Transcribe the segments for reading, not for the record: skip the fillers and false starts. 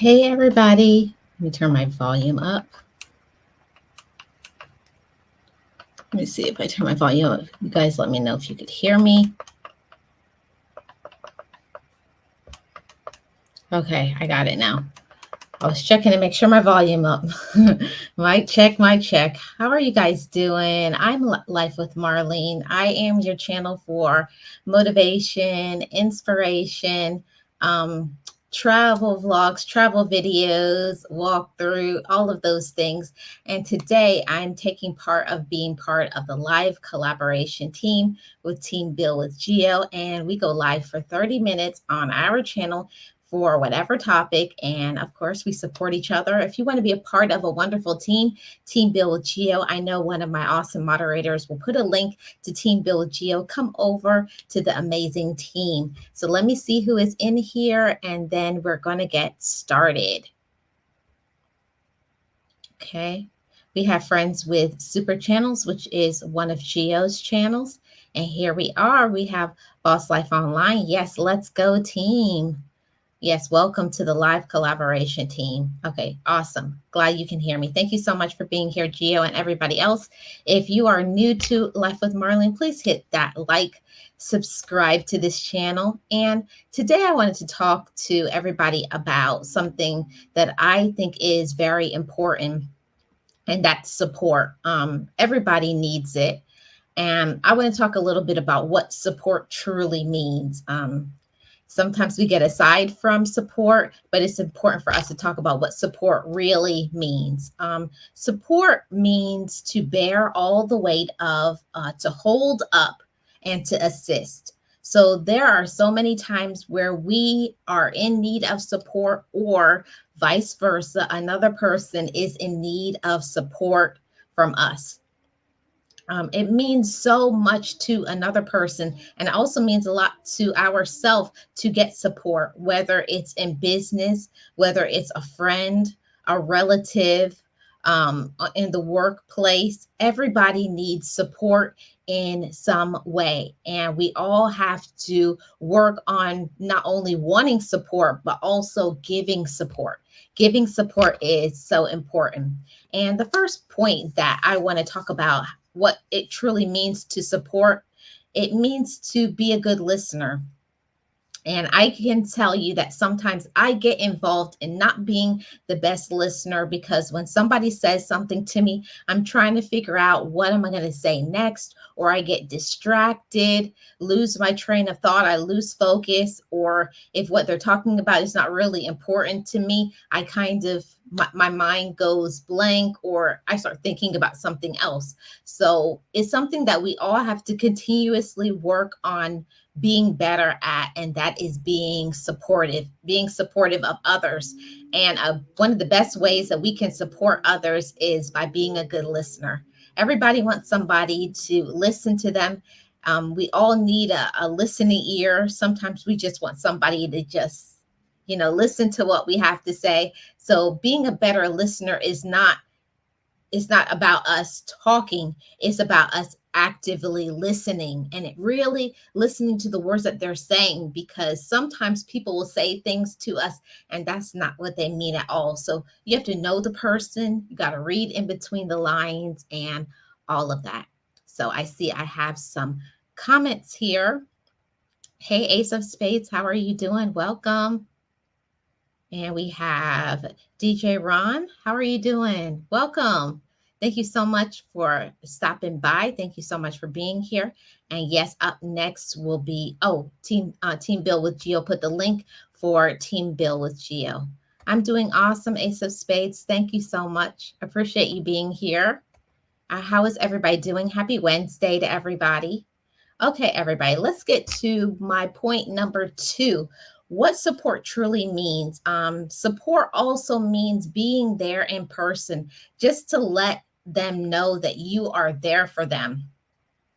Hey everybody, let me turn my volume up. Let me see if I turn my volume up. You guys let me know if you could hear me. Okay, I got it now. I was checking to make sure my volume up. Mic check, mic check. How are you guys doing? I'm Life with Marlene. I am your channel for motivation, inspiration, um, travel vlogs, travel videos, walkthrough, all of those things. And today I'm taking part of being part of the live collaboration team with Team Bill with Geo. And we go live for 30 minutes on our channel for whatever topic. And of course, we support each other. If you want to be a part of a wonderful team, Team Bill with Geo, I know one of my awesome moderators will put a link to Team Bill with Geo. Come over to the amazing team. So let me see who is in here, and then we're going to get started. Okay. We have Friends with Super Channels, which is one of Geo's channels. And here we are. We have Boss Life Online. Yes, let's go team. Yes, welcome to the live collaboration team. Okay, awesome. Glad you can hear me. Thank you so much for being here, Geo, and everybody else. If you are new to Life with Marlene, please hit that like, subscribe to this channel. And today I wanted to talk to everybody about something that I think is very important, and that's support. Everybody needs it. And I want to talk a little bit about what support truly means. Sometimes we get aside from support, but it's important for us to talk about what support really means. Support means to bear all the weight of, to hold up, and to assist. So there are so many times where we are in need of support, or vice versa, another person is in need of support from us. It means so much to another person, and it also means a lot to ourselves to get support, whether it's in business, whether it's a friend, a relative, in the workplace. Everybody needs support in some way, and we all have to work on not only wanting support but also giving support. Giving support is so important. And the first point that I want to talk about, what it truly means to support, it means to be a good listener. And I can tell you that sometimes I get involved in not being the best listener, because when somebody says something to me, I'm trying to figure out what am I going to say next, or I get distracted, lose my train of thought, I lose focus, or if what they're talking about is not really important to me, I kind of my mind goes blank, or I start thinking about something else. So it's something that we all have to continuously work on being better at, and that is being supportive of others. And one of the best ways that we can support others is by being a good listener. Everybody wants somebody to listen to them. We all need a listening ear. Sometimes we just want somebody to just, listen to what we have to say. So being a better listener is not about us talking, it's about us actively listening, and it really listening to the words that they're saying, because sometimes people will say things to us and that's not what they mean at all. So you have to know the person, you got to read in between the lines and all of that. So I see I have some comments here. Hey, Ace of Spades, how are you doing? Welcome. And we have DJ Ron. How are you doing? Welcome. Thank you so much for stopping by. Thank you so much for being here. And yes, up next will be, Team Bill with Geo put the link for Team Bill with Geo. I'm doing awesome, Ace of Spades. Thank you so much. Appreciate you being here. How is everybody doing? Happy Wednesday to everybody. Okay, everybody, let's get to my point number 2. What support truly means. Support also means being there in person, just to let them know that you are there for them.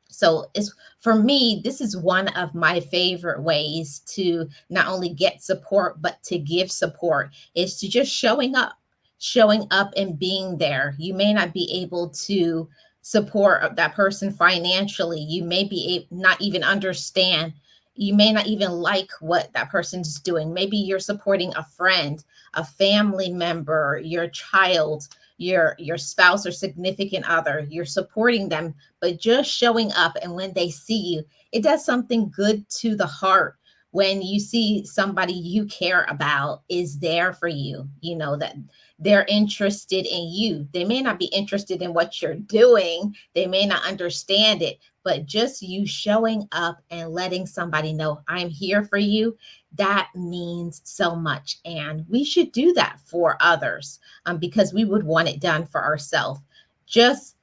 So it's, for me, this is one of my favorite ways to not only get support but to give support, is to just showing up and being there. You may not be able to support that person financially, you may be not even understand You may not even like what that person's doing. Maybe you're supporting a friend, a family member, your child, your spouse or significant other. You're supporting them, but just showing up, and when they see you, it does something good to the heart when you see somebody you care about is there for you, that they're interested in you. They may not be interested in what you're doing, they may not understand it, but just you showing up and letting somebody know I'm here for you, that means so much. And we should do that for others, because we would want it done for ourselves. Just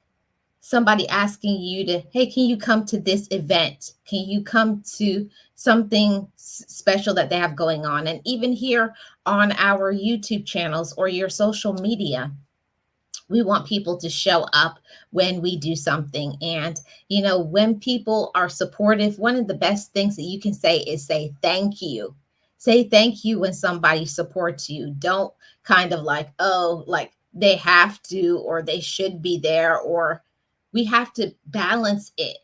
somebody asking you to, hey, can you come to this event? Can you come to something special that they have going on? And even here on our YouTube channels or your social media, we want people to show up when we do something. And, when people are supportive, one of the best things that you can say is say thank you. Say thank you when somebody supports you. Don't kind of like, oh, like they have to or they should be there, or we have to balance it.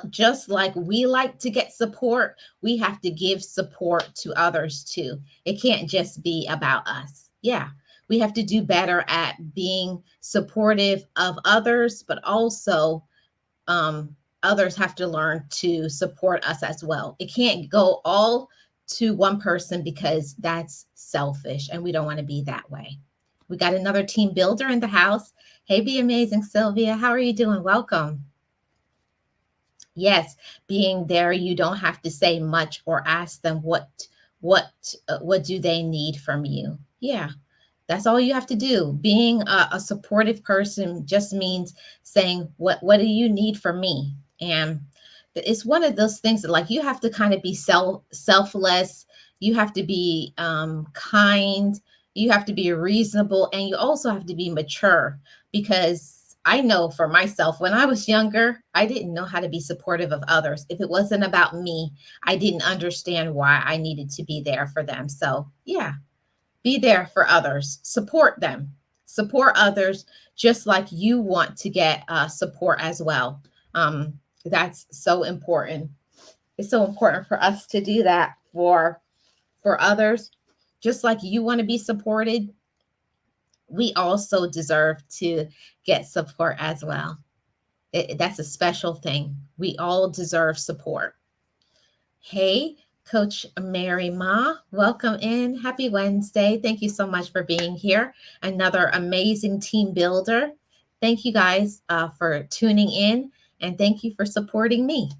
Just like we like to get support, we have to give support to others too. It can't just be about us. Yeah, we have to do better at being supportive of others, but also others have to learn to support us as well. It can't go all to one person because that's selfish, and we don't want to be that way. We got another team builder in the house. Hey, Be Amazing, Sylvia. How are you doing? Welcome. Yes, being there, you don't have to say much or ask them what do they need from you. Yeah, that's all you have to do. Being a supportive person just means saying, what do you need from me? And it's one of those things that, like, you have to kind of be selfless. You have to be kind. You have to be reasonable, and you also have to be mature, because I know for myself, when I was younger, I didn't know how to be supportive of others. If it wasn't about me, I didn't understand why I needed to be there for them. So, yeah, be there for others, support them, support others just like you want to get support as well. That's so important. It's so important for us to do that for others, just like you want to be supported. We also deserve to get support as well. That's a special thing. We all deserve support. Hey, Coach Mary Ma, welcome in. Happy Wednesday. Thank you so much for being here. Another amazing team builder. Thank you guys for tuning in, and thank you for supporting me.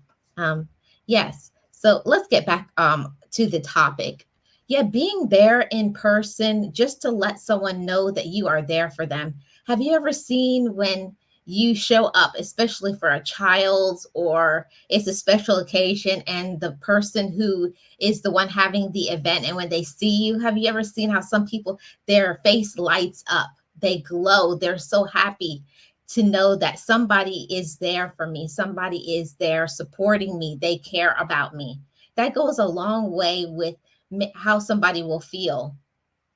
Yes, so let's get back to the topic. Yeah, being there in person just to let someone know that you are there for them. Have you ever seen when you show up, especially for a child, or it's a special occasion, and the person who is the one having the event, and when they see you, have you ever seen how some people, their face lights up, they glow, they're so happy to know that somebody is there for me, somebody is there supporting me, they care about me. That goes a long way with how somebody will feel.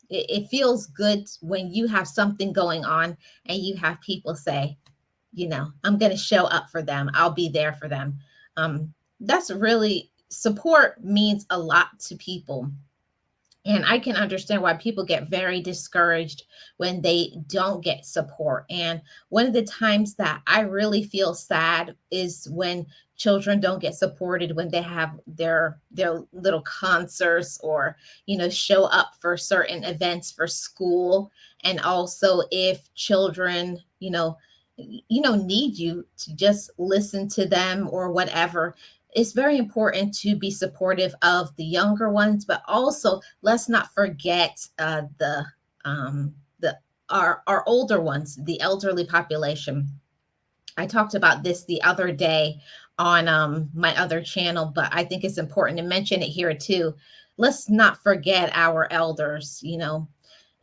It feels good when you have something going on and you have people say, I'm going to show up for them. I'll be there for them. That's really, support means a lot to people. And I can understand why people get very discouraged when they don't get support. And one of the times that I really feel sad is when children don't get supported when they have their little concerts, or show up for certain events for school. And also if children need you to just listen to them or whatever. It's very important to be supportive of the younger ones, but also let's not forget the our older ones, the elderly population. I talked about this the other day on my other channel, but I think it's important to mention it here too. Let's not forget our elders.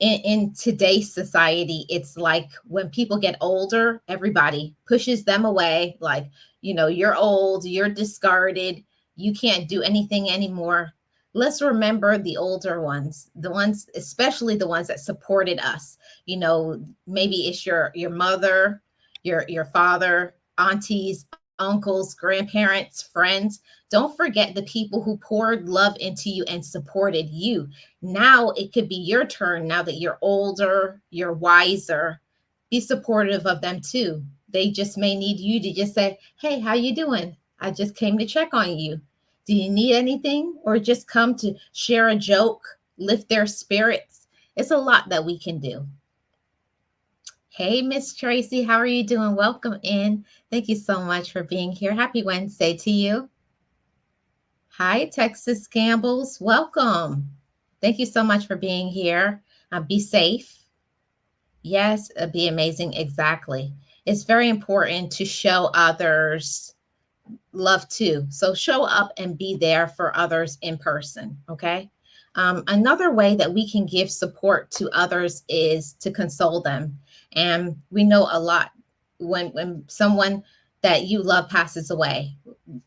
In today's society, it's like when people get older, everybody pushes them away. Like, you're old, you're discarded, you can't do anything anymore. Let's remember the older ones, the ones, especially the ones that supported us. Maybe it's your mother, your father, aunties, uncles, grandparents, friends. Don't forget the people who poured love into you and supported you. Now it could be your turn. Now that you're older, you're wiser, be supportive of them too. They just may need you to just say, "Hey, how you doing? I just came to check on you. Do you need anything?" Or just come to share a joke, lift their spirits. It's a lot that we can do. Hey, Miss Tracy, how are you doing? Welcome in. Thank you so much for being here. Happy Wednesday to you. Hi, Texas Gambles. Welcome. Thank you so much for being here. Be safe. Yes, be amazing. Exactly. It's very important to show others love too. So show up and be there for others in person. Okay. Another way that we can give support to others is to console them. And we know a lot when someone that you love passes away.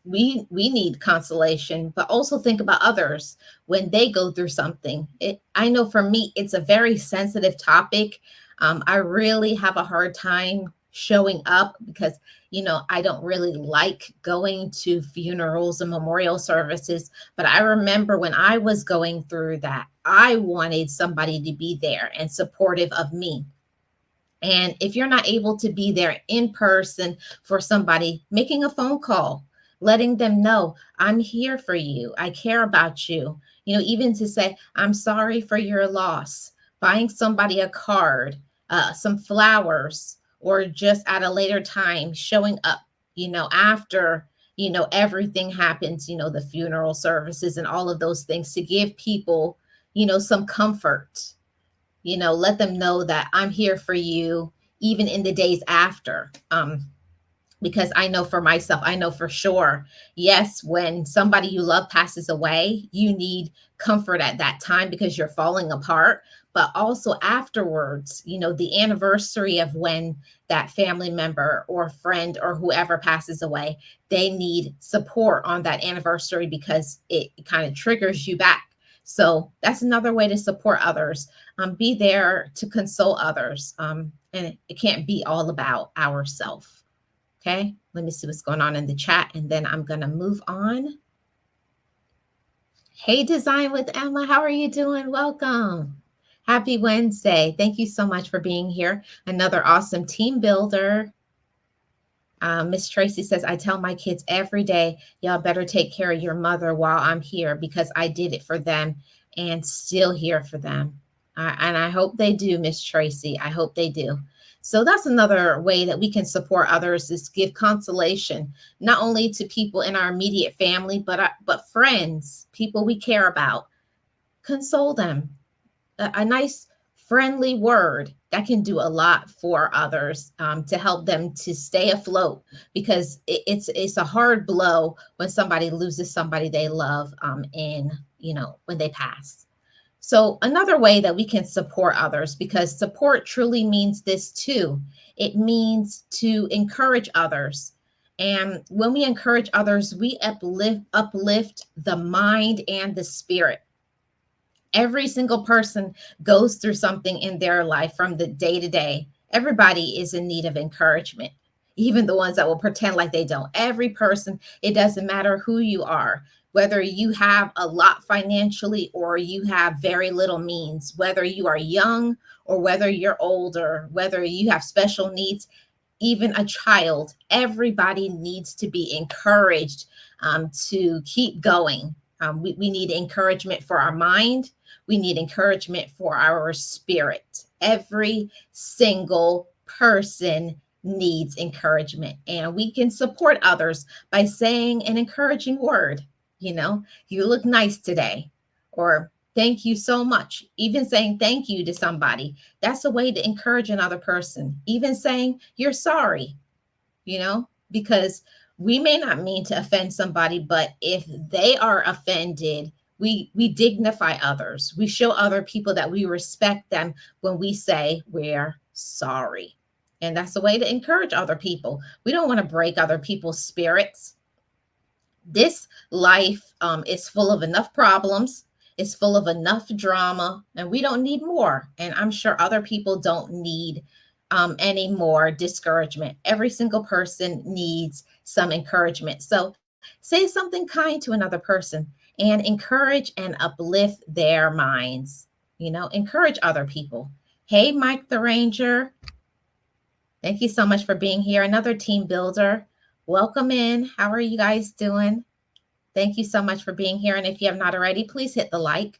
We need consolation, but also think about others when they go through something. I know for me, it's a very sensitive topic. I really have a hard time showing up because I don't really like going to funerals and memorial services. But I remember when I was going through that, I wanted somebody to be there and supportive of me. And if you're not able to be there in person for somebody, making a phone call, letting them know, "I'm here for you. I care about you." Even to say, "I'm sorry for your loss," buying somebody a card, some flowers, or just at a later time showing up, after, everything happens, the funeral services and all of those things, to give people, some comfort. Let them know that I'm here for you even in the days after. Because I know for myself, I know for sure, yes, when somebody you love passes away, you need comfort at that time because you're falling apart. But also afterwards, the anniversary of when that family member or friend or whoever passes away, they need support on that anniversary because it kind of triggers you back. So that's another way to support others. Be there to console others. And it can't be all about ourselves. Okay, let me see what's going on in the chat and then I'm going to move on. Hey, Design with Emma, how are you doing? Welcome. Happy Wednesday. Thank you so much for being here. Another awesome team builder. Miss Tracy says, "I tell my kids every day, y'all better take care of your mother while I'm here because I did it for them and still here for them." And I hope they do, Miss Tracy. I hope they do. So that's another way that we can support others, is give consolation, not only to people in our immediate family, but friends, people we care about. Console them. A nice friendly word that can do a lot for others, to help them to stay afloat, because it's a hard blow when somebody loses somebody they love, in when they pass. So another way that we can support others, because support truly means this too, it means to encourage others. And when we encourage others, we uplift the mind and the spirit. Every single person goes through something in their life from the day to day. Everybody is in need of encouragement, even the ones that will pretend like they don't. Every person, it doesn't matter who you are, whether you have a lot financially or you have very little means, whether you are young or whether you're older, whether you have special needs, even a child, everybody needs to be encouraged, to keep going. We need encouragement for our mind. We need encouragement for our spirit. Every single person needs encouragement, and we can support others by saying an encouraging word. You look nice today, or thank you so much. Even saying thank you to somebody, that's a way to encourage another person. Even saying you're sorry, because we may not mean to offend somebody, but if they are offended, we dignify others. We show other people that we respect them when we say we're sorry. And that's a way to encourage other people. We don't want to break other people's spirits. This life, is full of enough problems. It's full of enough drama, and we don't need more. And I'm sure other people don't need, any more discouragement. Every single person needs some encouragement. So say something kind to another person and encourage and uplift their minds. Encourage other people. Hey, Mike the Ranger, thank you so much for being here. Another team builder. Welcome in. How are you guys doing? Thank you so much for being here. And if you have not already, please hit the like.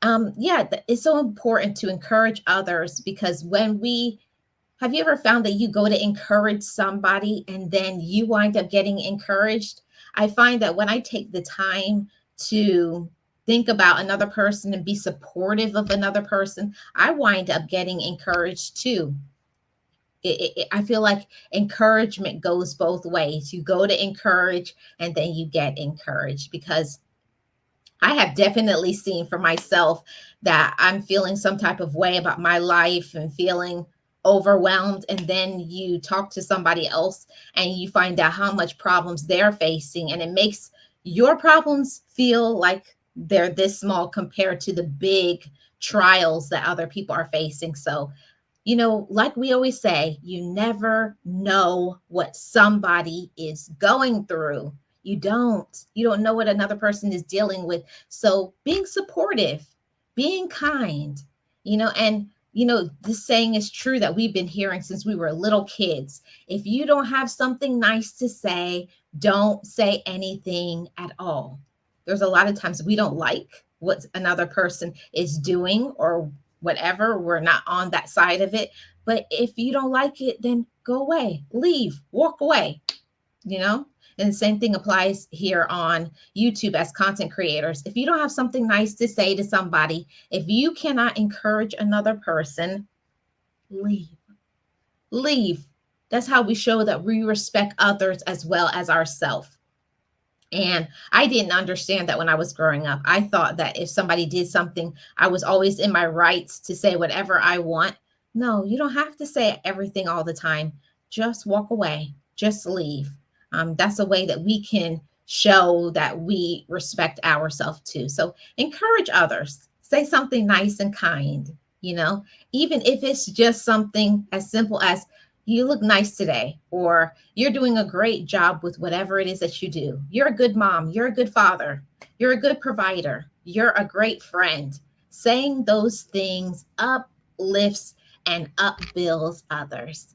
Yeah, it's so important to encourage others, because have you ever found that you go to encourage somebody and then you wind up getting encouraged? I find that when I take the time to think about another person and be supportive of another person, I wind up getting encouraged too. I feel like encouragement goes both ways. You go to encourage and then you get encouraged, because I have definitely seen for myself that I'm feeling some type of way about my life and feeling overwhelmed. And then you talk to somebody else and you find out how much problems they're facing. And it makes your problems feel like they're this small compared to the big trials that other people are facing. So, like we always say, you never know what somebody is going through. You don't know what another person is dealing with. So being supportive, being kind, and this saying is true that we've been hearing since we were little kids. If you don't have something nice to say, don't say anything at all. There's a lot of times we don't like what another person is doing or whatever. We're not on that side of it. But if you don't like it, then go away, leave, walk away, you know? And the same thing applies here on YouTube as content creators. If you don't have something nice to say to somebody, if you cannot encourage another person, leave. Leave. That's how we show that we respect others as well as ourselves. And I didn't understand that when I was growing up. I thought that if somebody did something, I was always in my rights to say whatever I want. No, you don't have to say everything all the time. Just walk away, just leave. That's a way that we can show that we respect ourselves too. So encourage others, say something nice and kind, even if it's just something as simple as, you look nice today, or you're doing a great job with whatever it is that you do. You're a good mom, you're a good father, you're a good provider, you're a great friend. Saying those things uplifts and upbuilds others.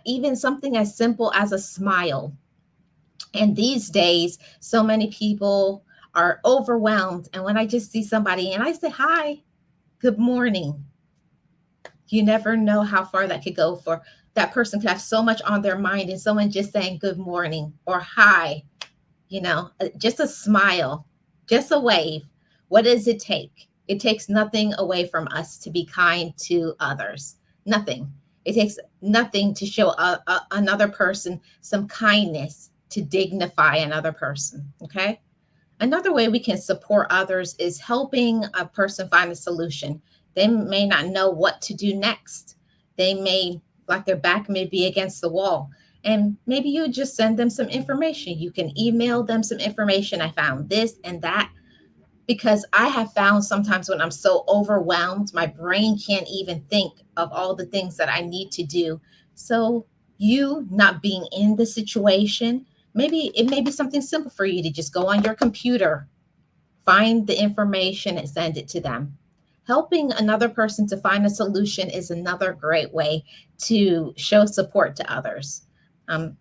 Even something as simple as a smile. And these days, so many people are overwhelmed. And when I just see somebody and I say, hi, good morning, you never know how far that could go. For that person could have so much on their mind, and someone just saying good morning or hi, just a smile, just a wave. What does it take? It takes nothing away from us to be kind to others. Nothing. It takes nothing to show another person some kindness, to dignify another person. Okay. Another way we can support others is helping a person find a solution. They may not know what to do next. They may, like, their back may be against the wall. And maybe you just send them some information. You can email them some information. I found this and that. Because I have found sometimes when I'm so overwhelmed, my brain can't even think of all the things that I need to do. So, you not being in the situation, maybe it may be something simple for you to just go on your computer, find the information, and send it to them. Helping another person to find a solution is another great way to show support to others. Um,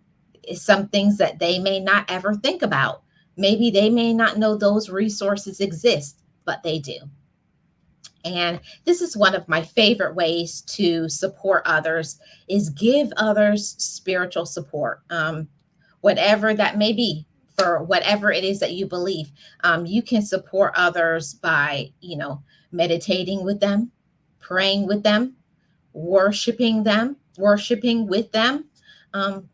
some things that they may not ever think about. Maybe they may not know those resources exist, but they do. And this is one of my favorite ways to support others, is give others spiritual support, whatever that may be, for whatever it is that you believe. You can support others by, meditating with them, praying with them, worshiping with them,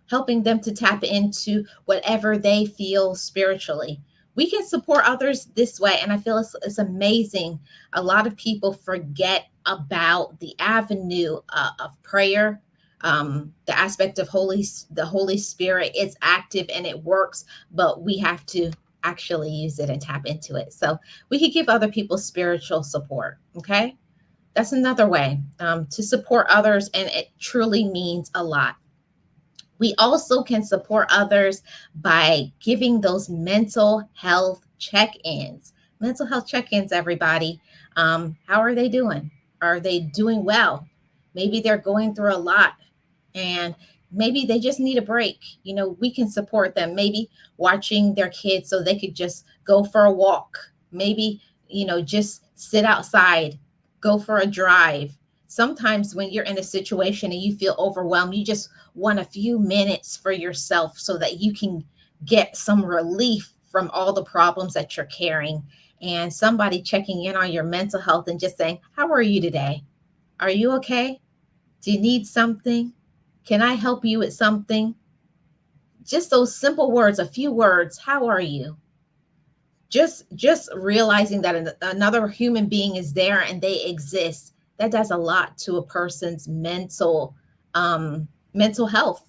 helping them to tap into whatever they feel spiritually. We can support others this way, and I feel it's amazing. A lot of people forget about the avenue of prayer, the aspect of the Holy Spirit. It's active and it works, but we have to actually use it and tap into it. So we could give other people spiritual support. Okay, that's another way to support others, and it truly means a lot. We also can support others by giving those mental health check-ins. Mental health check-ins, everybody. How are they doing? Are they doing well? Maybe they're going through a lot and maybe they just need a break. We can support them. Maybe watching their kids so they could just go for a walk. Maybe, just sit outside, go for a drive. Sometimes when you're in a situation and you feel overwhelmed, you just want a few minutes for yourself so that you can get some relief from all the problems that you're carrying. And somebody checking in on your mental health and just saying, how are you today? Are you okay? Do you need something? Can I help you with something? Just those simple words, a few words. How are you? Just realizing that another human being is there and they exist, that does a lot to a person's mental health.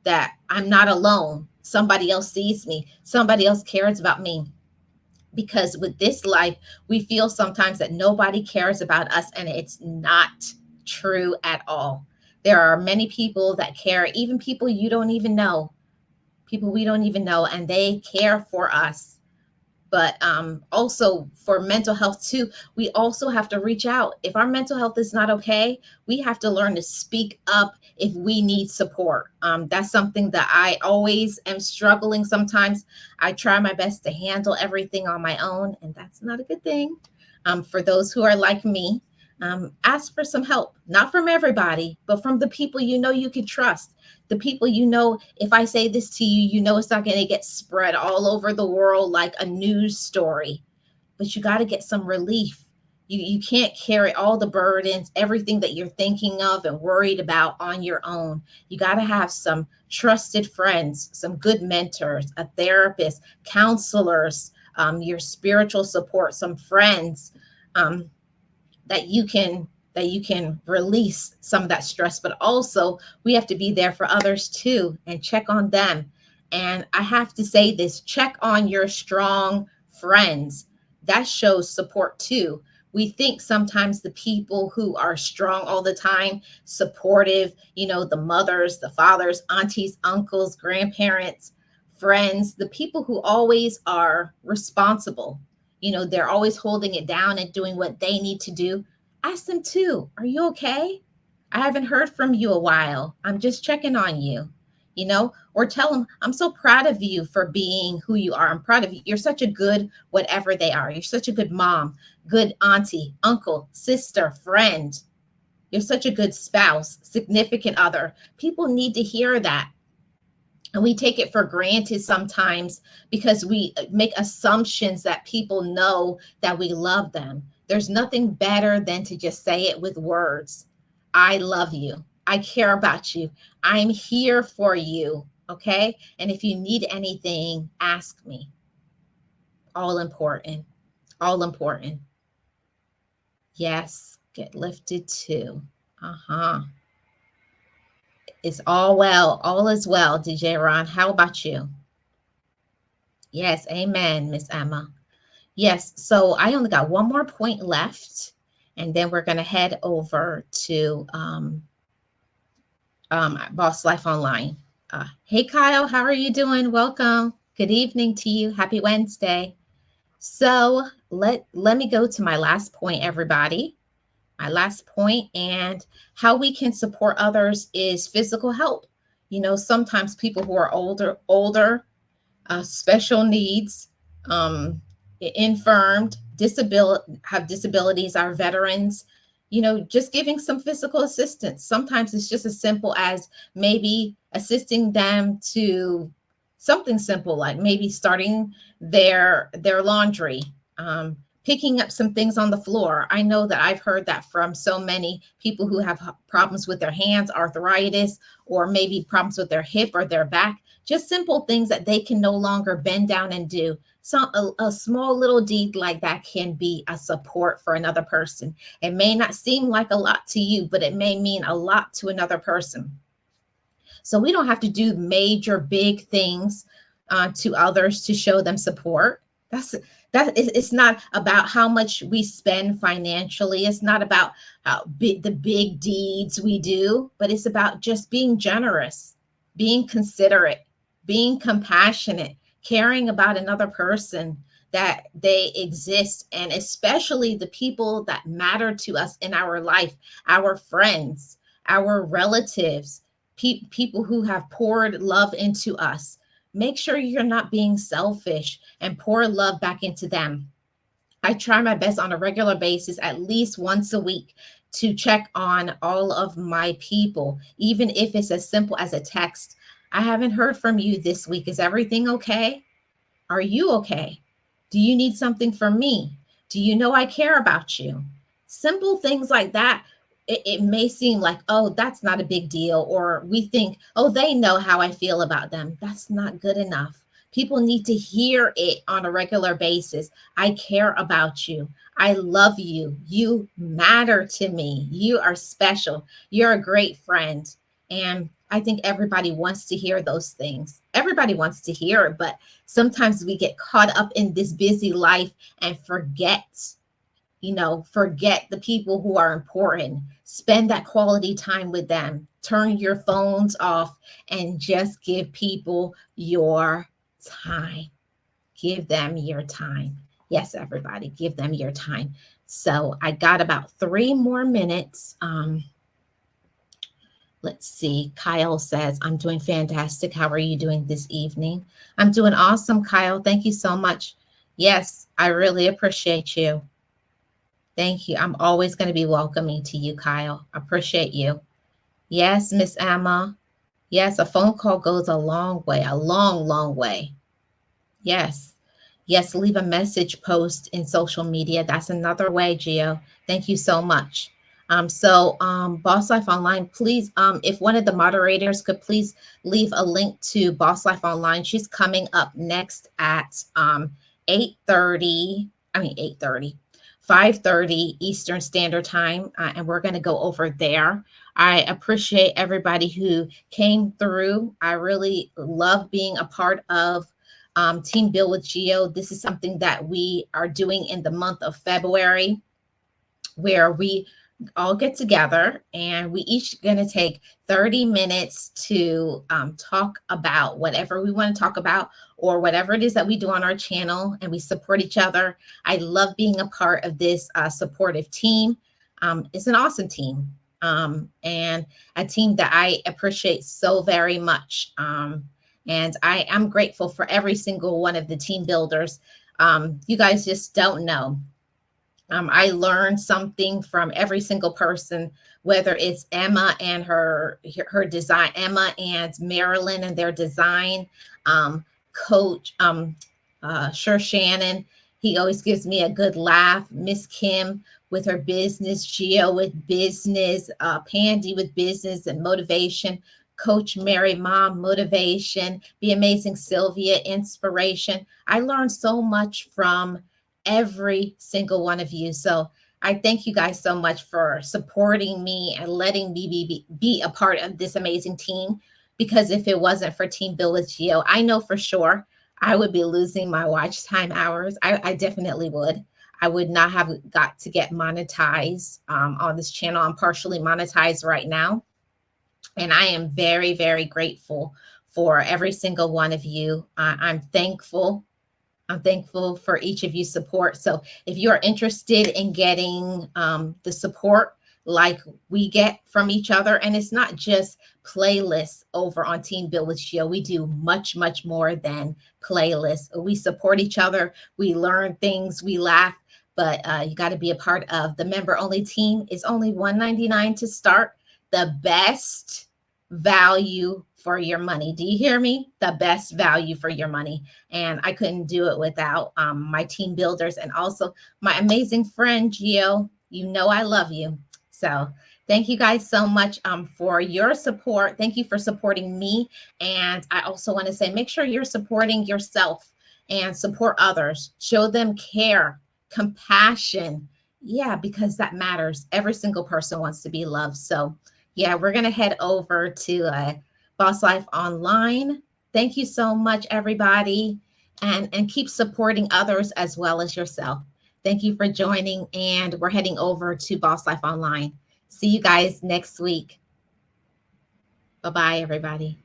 That I'm not alone. Somebody else sees me. Somebody else cares about me. Because with this life, we feel sometimes that nobody cares about us, and it's not true at all. There are many people that care, even people you don't even know, people we don't even know, and they care for us. But also for mental health too, we also have to reach out. If our mental health is not okay, we have to learn to speak up if we need support. That's something that I always am struggling. Sometimes I try my best to handle everything on my own, and that's not a good thing. For those who are like me, ask for some help, not from everybody, but from the people you can trust. The people if I say this to you, it's not going to get spread all over the world like a news story. But you got to get some relief. You can't carry all the burdens, everything that you're thinking of and worried about on your own. You got to have some trusted friends, some good mentors, a therapist, counselors, your spiritual support, some friends. That you can release some of that stress. But also we have to be there for others too and check on them. And I have to say this, check on your strong friends. That shows support too. We think sometimes the people who are strong all the time, supportive, the mothers, the fathers, aunties, uncles, grandparents, friends, the people who always are responsible, they're always holding it down and doing what they need to do. Ask them too, are you okay? I haven't heard from you a while. I'm just checking on you, or tell them, I'm so proud of you for being who you are. I'm proud of you. You're such a good, whatever they are. You're such a good mom, good auntie, uncle, sister, friend. You're such a good spouse, significant other. People need to hear that. And we take it for granted sometimes because we make assumptions that people know that we love them. There's nothing better than to just say it with words. I love you. I care about you. I'm here for you. Okay. And if you need anything, ask me. All important. All important. Yes. Get lifted too. Uh-huh. It's all well. All is well, DJ Ron. How about you? Yes, amen, Miss Emma. Yes, so I only got one more point left, and then we're going to head over to Boss Life Online. Hey, Kyle, how are you doing? Welcome. Good evening to you. Happy Wednesday. So let me go to my last point, everybody. My last point, and how we can support others is physical help. Sometimes people who are older, special needs, infirmed, have disabilities, our veterans, just giving some physical assistance. Sometimes it's just as simple as maybe assisting them to something simple, like maybe starting their laundry, picking up some things on the floor. I know that I've heard that from so many people who have problems with their hands, arthritis, or maybe problems with their hip or their back. Just simple things that they can no longer bend down and do. So a small little deed like that can be a support for another person. It may not seem like a lot to you, but it may mean a lot to another person. So we don't have to do major big things to others to show them support. It's not about how much we spend financially. It's not about the big deeds we do, but it's about just being generous, being considerate, being compassionate, caring about another person, that they exist, and especially the people that matter to us in our life, our friends, our relatives, people who have poured love into us. Make sure you're not being selfish and pour love back into them. I try my best on a regular basis, at least once a week, to check on all of my people, even if it's as simple as a text. I haven't heard from you this week. Is everything okay? Are you okay? Do you need something from me? Do you know I care about you? Simple things like that. It may seem like, oh, that's not a big deal. Or we think, oh, they know how I feel about them. That's not good enough. People need to hear it on a regular basis. I care about you. I love you. You matter to me. You are special. You're a great friend. And I think everybody wants to hear those things. Everybody wants to hear it, but sometimes we get caught up in this busy life and forget the people who are important. Spend that quality time with them. Turn your phones off and just give people your time. Give them your time. Yes, everybody, give them your time. So I got about 3 more minutes. Let's see. Kyle says, I'm doing fantastic. How are you doing this evening? I'm doing awesome, Kyle. Thank you so much. Yes, I really appreciate you. Thank you. I'm always going to be welcoming to you, Kyle. Appreciate you. Yes, Miss Emma. Yes, a phone call goes a long way, a long, long way. Yes. Yes, leave a message post in social media. That's another way, Gio. Thank you so much. Boss Life Online, please, if one of the moderators could please leave a link to Boss Life Online. She's coming up next at 8:30, 5:30 Eastern Standard Time, and we're going to go over there. I appreciate everybody who came through. I really love being a part of Team Build with Gio. This is something that we are doing in the month of February, where we all get together and we each going to take 30 minutes to talk about whatever we want to talk about, or whatever it is that we do on our channel, and we support each other. I love being a part of this supportive team. It's an awesome team, and a team that I appreciate so very much. And I am grateful for every single one of the team builders. You guys just don't know. I learned something from every single person, whether it's Emma and her design, Emma and Marilyn and their design, coach, Sure Shannon. He always gives me a good laugh. Miss Kim with her business, Gio with business, Pandy with business and motivation, Coach Mary Mom, motivation, the amazing Sylvia, inspiration. I learned so much from every single one of you. So I thank you guys so much for supporting me and letting me be a part of this amazing team. Because if it wasn't for Team Build with Gio, I know for sure I would be losing my watch time hours. I definitely would. I would not have got to get monetized on this channel. I'm partially monetized right now. And I am very, very grateful for every single one of you. I'm thankful. I'm thankful for each of you support. So if you're interested in getting the support like we get from each other, and it's not just playlists over on Team Build with Gio, we do much, much more than playlists. We support each other. We learn things. We laugh. But you got to be a part of the member-only team. It's only $1.99 to start. The best value for your money. Do you hear me? The best value for your money. And I couldn't do it without my team builders and also my amazing friend, Gio. You know I love you. So thank you guys so much for your support. Thank you for supporting me. And I also want to say, make sure you're supporting yourself and support others. Show them care, compassion. Yeah, because that matters. Every single person wants to be loved. So yeah, we're going to head over to Boss Life Online. Thank you so much, everybody. And keep supporting others as well as yourself. Thank you for joining. And we're heading over to Boss Life Online. See you guys next week. Bye-bye, everybody.